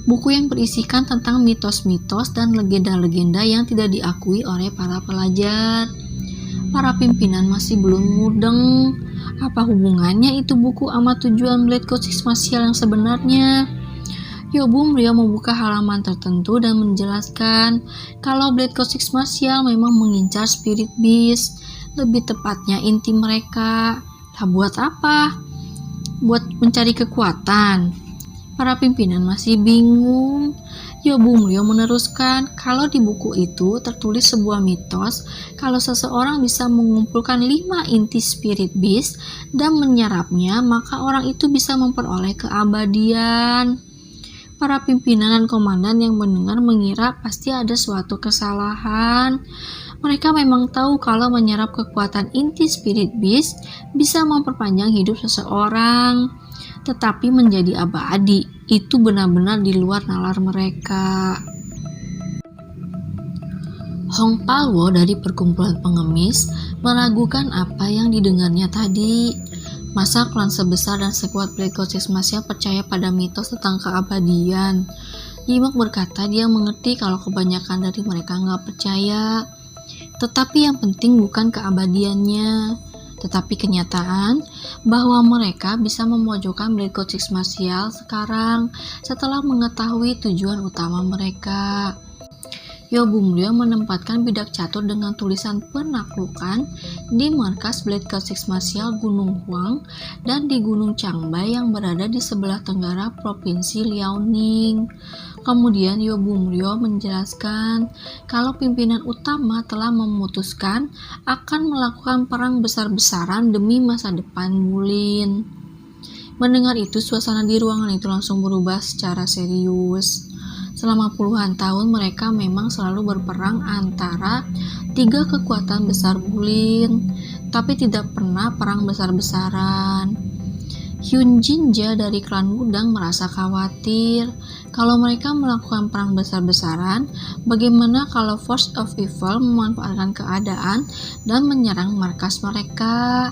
Buku yang berisikan tentang mitos-mitos dan legenda-legenda yang tidak diakui oleh para pelajar. Para pimpinan masih belum mudeng. Apa hubungannya itu buku sama tujuan Black Cloud Six Martial yang sebenarnya? Bumryo membuka halaman tertentu dan menjelaskan kalau Black Cloud Six Martial memang mengincar Spirit Beast, lebih tepatnya inti mereka. Lah buat apa? Buat mencari kekuatan. Para pimpinan masih bingung. Bumryo meneruskan kalau di buku itu tertulis sebuah mitos kalau seseorang bisa mengumpulkan 5 inti Spirit Beast dan menyerapnya, maka orang itu bisa memperoleh keabadian. Para pimpinan dan komandan yang mendengar mengira pasti ada suatu kesalahan. Mereka memang tahu kalau menyerap kekuatan inti Spirit Beast bisa memperpanjang hidup seseorang, tetapi menjadi abadi itu benar-benar di luar nalar mereka. Hong Palwo dari perkumpulan pengemis meragukan apa yang didengarnya tadi. Masa klan sebesar dan sekuat Black Cloud Six Martial percaya pada mitos tentang keabadian? Yimok berkata dia mengerti kalau kebanyakan dari mereka nggak percaya. Tetapi yang penting bukan keabadiannya, tetapi kenyataan bahwa mereka bisa memojokkan Black Cloud Six Martial sekarang setelah mengetahui tujuan utama mereka. Bumryo menempatkan bidak catur dengan tulisan penaklukan di markas Black Cloud Six Martial Gunung Huang dan di Gunung Changbai yang berada di sebelah tenggara Provinsi Liaoning. Kemudian Bumryo menjelaskan kalau pimpinan utama telah memutuskan akan melakukan perang besar-besaran demi masa depan Wulin. Mendengar itu, suasana di ruangan itu langsung berubah secara serius. Selama puluhan tahun mereka memang selalu berperang antara 3 kekuatan besar Wulin, tapi tidak pernah perang besar-besaran. Hyun Jinja dari klan Wudang merasa khawatir kalau mereka melakukan perang besar-besaran, bagaimana kalau Force of Evil memanfaatkan keadaan dan menyerang markas mereka.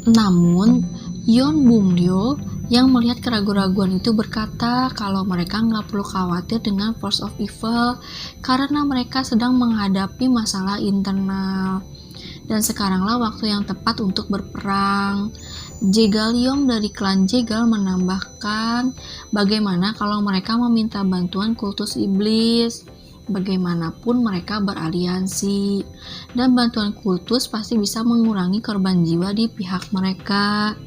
Namun Bumryo yang melihat keraguan-raguan itu berkata kalau mereka nggak perlu khawatir dengan Force of Evil karena mereka sedang menghadapi masalah internal. Dan sekaranglah waktu yang tepat untuk berperang. Jegal Yong dari klan Jegal menambahkan bagaimana kalau mereka meminta bantuan kultus iblis. Bagaimanapun mereka beraliansi, dan bantuan kultus pasti bisa mengurangi korban jiwa di pihak mereka.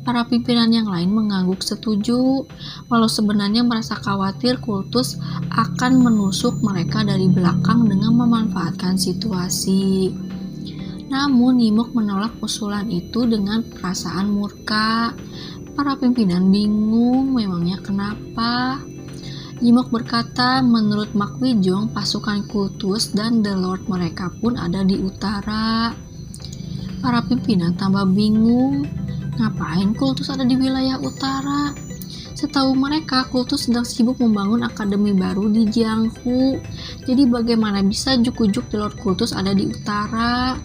Para pimpinan yang lain mengangguk setuju, walau sebenarnya merasa khawatir kultus akan menusuk mereka dari belakang dengan memanfaatkan situasi. Namun Yimok menolak usulan itu dengan perasaan murka. Para pimpinan bingung, memangnya kenapa? Yimok berkata menurut Mak Wijong pasukan kultus dan The Lord mereka pun ada di utara. Para pimpinan tambah bingung. Ngapain kultus ada di wilayah utara? Setahu mereka, kultus sedang sibuk membangun akademi baru di Jianghu. Jadi bagaimana bisa juk-juk The Lord Kultus ada di utara?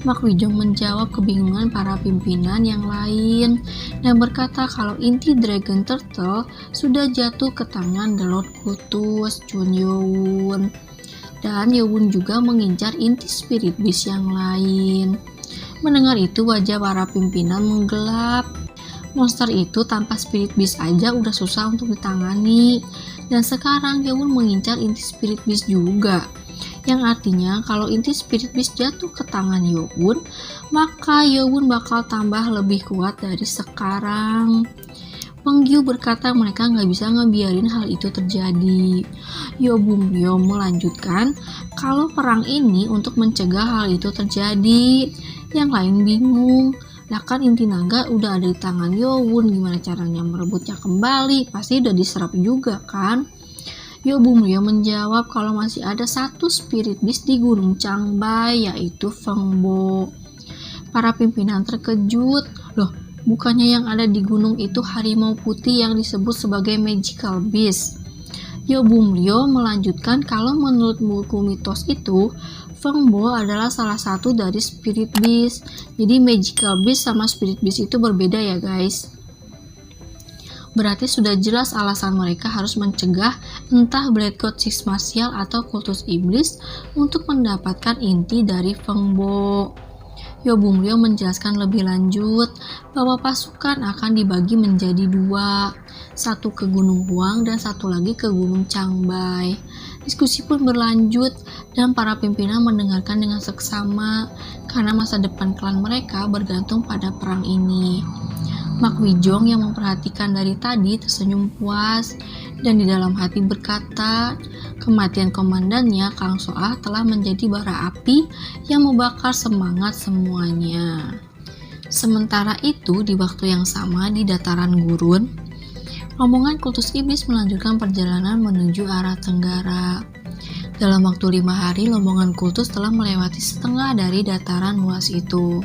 Mak Wijong menjawab kebingungan para pimpinan yang lain dan berkata kalau inti Dragon Turtle sudah jatuh ke tangan The Lord Kultus, Chun Yoon. Dan Yowun juga mengincar inti spirit beast yang lain. Mendengar itu wajah para pimpinan menggelap. Monster itu tanpa spirit beast aja udah susah untuk ditangani. Dan sekarang Yowun mengincar inti spirit beast juga. Yang artinya kalau inti spirit beast jatuh ke tangan Yowun, maka Yowun bakal tambah lebih kuat dari sekarang. Penggiu berkata mereka nggak bisa ngebiarin hal itu terjadi. Yobumryo melanjutkan kalau perang ini untuk mencegah hal itu terjadi. Yang lain bingung, lah kan inti naga udah ada di tangan Yowun, gimana caranya merebutnya kembali? Pasti udah diserap juga kan? Yobumryo menjawab kalau masih ada satu spirit beast di Gunung Changbai, yaitu Fengbo. Para pimpinan terkejut, loh bukannya yang ada di gunung itu harimau putih yang disebut sebagai magical beast? Yobumryo melanjutkan kalau menurut buku mitos itu, Fengbo adalah salah satu dari spirit beast. Jadi magical beast sama spirit beast itu berbeda ya guys. Berarti sudah jelas alasan mereka harus mencegah entah Black God Six Martial atau kultus iblis untuk mendapatkan inti dari Fengbo. Yobumryo menjelaskan lebih lanjut bahwa pasukan akan dibagi menjadi dua, satu ke Gunung Huang dan satu lagi ke Gunung Changbai. Diskusi pun berlanjut dan para pimpinan mendengarkan dengan seksama karena masa depan klan mereka bergantung pada perang ini. Mak Wijong yang memperhatikan dari tadi tersenyum puas dan di dalam hati berkata, kematian komandannya Kang Soah telah menjadi bara api yang membakar semangat semuanya. Sementara itu di waktu yang sama di dataran gurun, rombongan kultus iblis melanjutkan perjalanan menuju arah tenggara. Dalam waktu 5 hari, rombongan kultus telah melewati setengah dari dataran luas itu.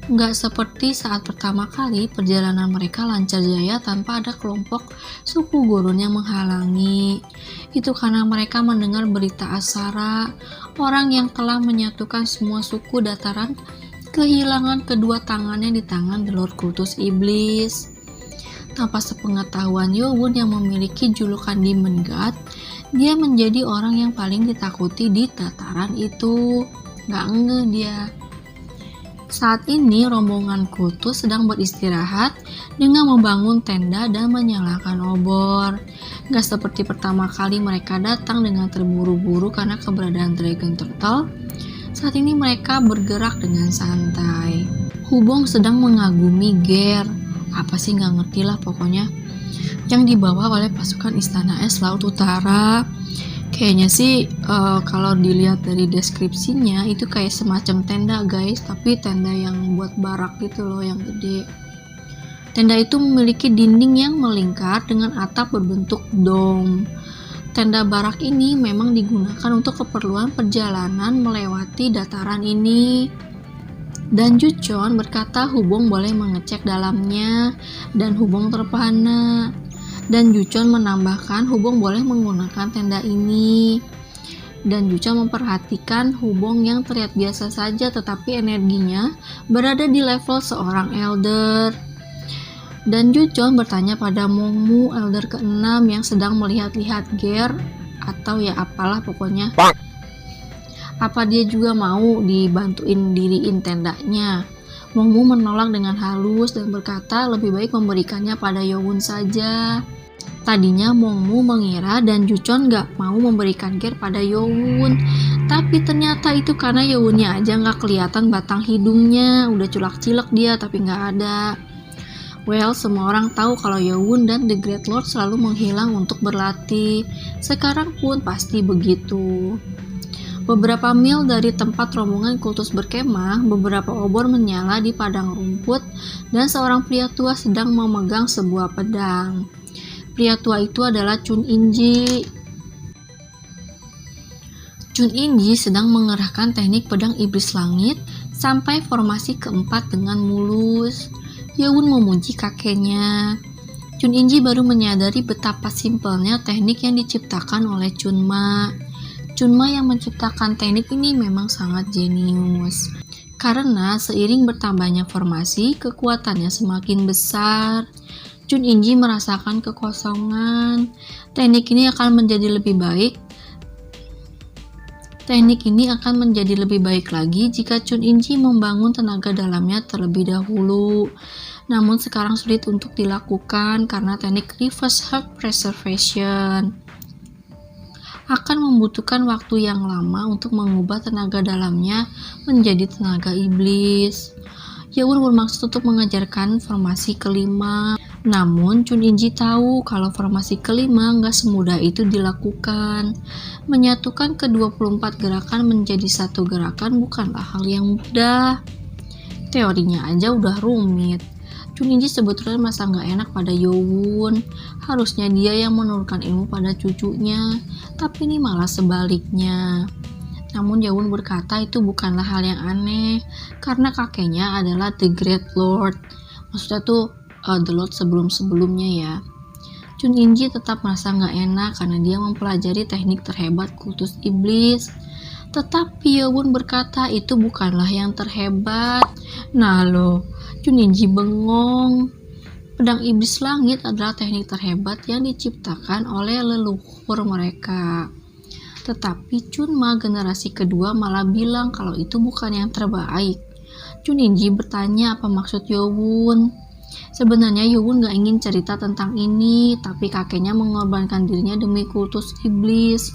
Nggak seperti saat pertama kali, perjalanan mereka lancar jaya tanpa ada kelompok suku gurun yang menghalangi. Itu karena mereka mendengar berita Asara, orang yang telah menyatukan semua suku dataran, kehilangan kedua tangannya di tangan The Lord Kultus Iblis. Tanpa sepengetahuan Yowun yang memiliki julukan Demon God, dia menjadi orang yang paling ditakuti di dataran itu. Nggak ngeh dia. Saat ini rombongan kultus sedang beristirahat dengan membangun tenda dan menyalakan obor. Gak seperti pertama kali mereka datang dengan terburu-buru karena keberadaan Dragon Turtle. Saat ini mereka bergerak dengan santai. Hubong sedang mengagumi Ger. Apa sih gak ngerti lah pokoknya. Yang dibawa oleh pasukan Istana Es Laut Utara. Kayaknya sih kalau dilihat dari deskripsinya itu kayak semacam tenda guys, tapi tenda yang buat barak gitu loh, yang gede. Tenda itu memiliki dinding yang melingkar dengan atap berbentuk dom. Tenda barak ini memang digunakan untuk keperluan perjalanan melewati dataran ini. Dan Juchon berkata Hubong boleh mengecek dalamnya, dan Hubong terpana. Dan Juchon menambahkan Hubong boleh menggunakan tenda ini. Dan Juchon memperhatikan Hubong yang terlihat biasa saja tetapi energinya berada di level seorang elder. Dan Juchon bertanya pada Mongmu, elder ke-6 yang sedang melihat-lihat Ger atau ya apalah pokoknya. Apa dia juga mau dibantuin diriin tendanya? Mongmu menolak dengan halus dan berkata lebih baik memberikannya pada Yowun saja. Tadinya Mongmu mengira dan Juchon gak mau memberikan Ger pada Yowun, tapi ternyata itu karena Yowunnya aja gak kelihatan batang hidungnya, udah culak-cilek dia tapi gak ada. Well, semua orang tahu kalau Yowun dan The Great Lord selalu menghilang untuk berlatih, sekarang pun pasti begitu. Beberapa mil dari tempat rombongan kultus berkemah, beberapa obor menyala di padang rumput dan seorang pria tua sedang memegang sebuah pedang. Pria tua itu adalah Chun Inji. Chun Inji sedang mengerahkan teknik pedang iblis langit sampai formasi keempat dengan mulus. Yowun memuji kakeknya. Chun Inji baru menyadari betapa simpelnya teknik yang diciptakan oleh Chunma. Chunma yang menciptakan teknik ini memang sangat jenius. Karena seiring bertambahnya formasi, kekuatannya semakin besar. Chun Inji merasakan kekosongan. Teknik ini akan menjadi lebih baik Teknik ini akan menjadi lebih baik lagi jika Chun In-ji membangun tenaga dalamnya terlebih dahulu. Namun sekarang sulit untuk dilakukan karena teknik reverse heart preservation akan membutuhkan waktu yang lama untuk mengubah tenaga dalamnya menjadi tenaga iblis. Yeon bermaksud untuk mengajarkan formasi kelima. Namun Chun In-ji tahu kalau formasi kelima nggak semudah itu dilakukan. Menyatukan ke-24 gerakan menjadi satu gerakan bukanlah hal yang mudah. Teorinya aja udah rumit. Chun In-ji sebetulnya merasa nggak enak pada Yeon. Harusnya dia yang menurunkan ilmu pada cucunya, tapi ini malah sebaliknya. Namun Yeon berkata itu bukanlah hal yang aneh, karena kakeknya adalah The Great Lord. Maksudnya tuh The Lord sebelum-sebelumnya ya. Chun In-ji tetap merasa nggak enak karena dia mempelajari teknik terhebat kultus iblis. Tetapi Yeon berkata itu bukanlah yang terhebat. Nah loh, Chun In-ji bengong. Pedang iblis langit adalah teknik terhebat yang diciptakan oleh leluhur mereka. Tetapi Chunma generasi kedua malah bilang kalau itu bukan yang terbaik. Chun In-ji bertanya apa maksud Yeon. Sebenarnya Yeon gak ingin cerita tentang ini, tapi kakeknya mengorbankan dirinya demi kultus iblis.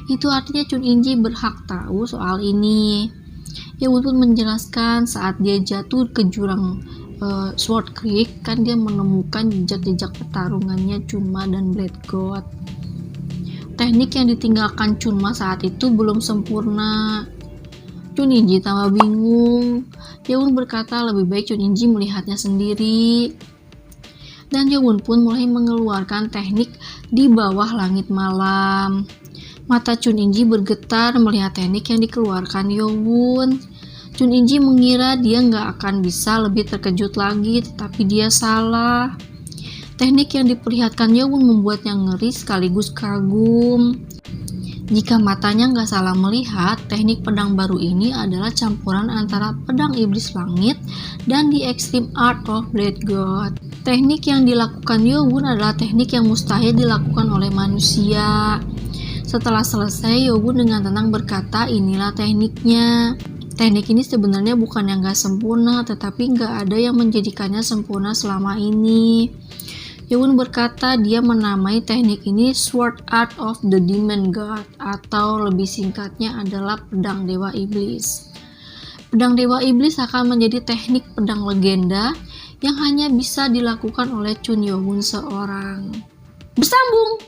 Itu artinya Chun In-ji berhak tahu soal ini. Yeon pun menjelaskan saat dia jatuh ke jurang Sword Creek, kan dia menemukan jejak-jejak pertarungannya Chunma dan Blade God. Teknik yang ditinggalkan Chunma saat itu belum sempurna. Chun In-ji tambah bingung. Yeon berkata lebih baik Chun In-ji melihatnya sendiri. Dan Yeon pun mulai mengeluarkan teknik di bawah langit malam. Mata Chun In-ji bergetar melihat teknik yang dikeluarkan Yeon. Chun In-ji mengira dia nggak akan bisa lebih terkejut lagi, tetapi dia salah. Teknik yang diperlihatkan Yeon membuatnya ngeri sekaligus kagum. Jika matanya nggak salah melihat, teknik pedang baru ini adalah campuran antara pedang iblis langit dan The Extreme Art of Blade God. Teknik yang dilakukan Yeon adalah teknik yang mustahil dilakukan oleh manusia. Setelah selesai, Yeon dengan tenang berkata, inilah tekniknya. Teknik ini sebenarnya bukan yang nggak sempurna, tetapi nggak ada yang menjadikannya sempurna selama ini. Yeon berkata dia menamai teknik ini Sword Art of the Demon God, atau lebih singkatnya adalah pedang dewa iblis. Pedang dewa iblis akan menjadi teknik pedang legenda yang hanya bisa dilakukan oleh Chun Yeon seorang. Bersambung!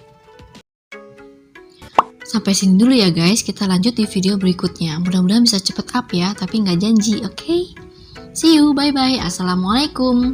Sampai sini dulu ya guys, kita lanjut di video berikutnya. Mudah-mudahan bisa cepet up ya, tapi nggak janji, oke? See you, bye-bye, assalamualaikum.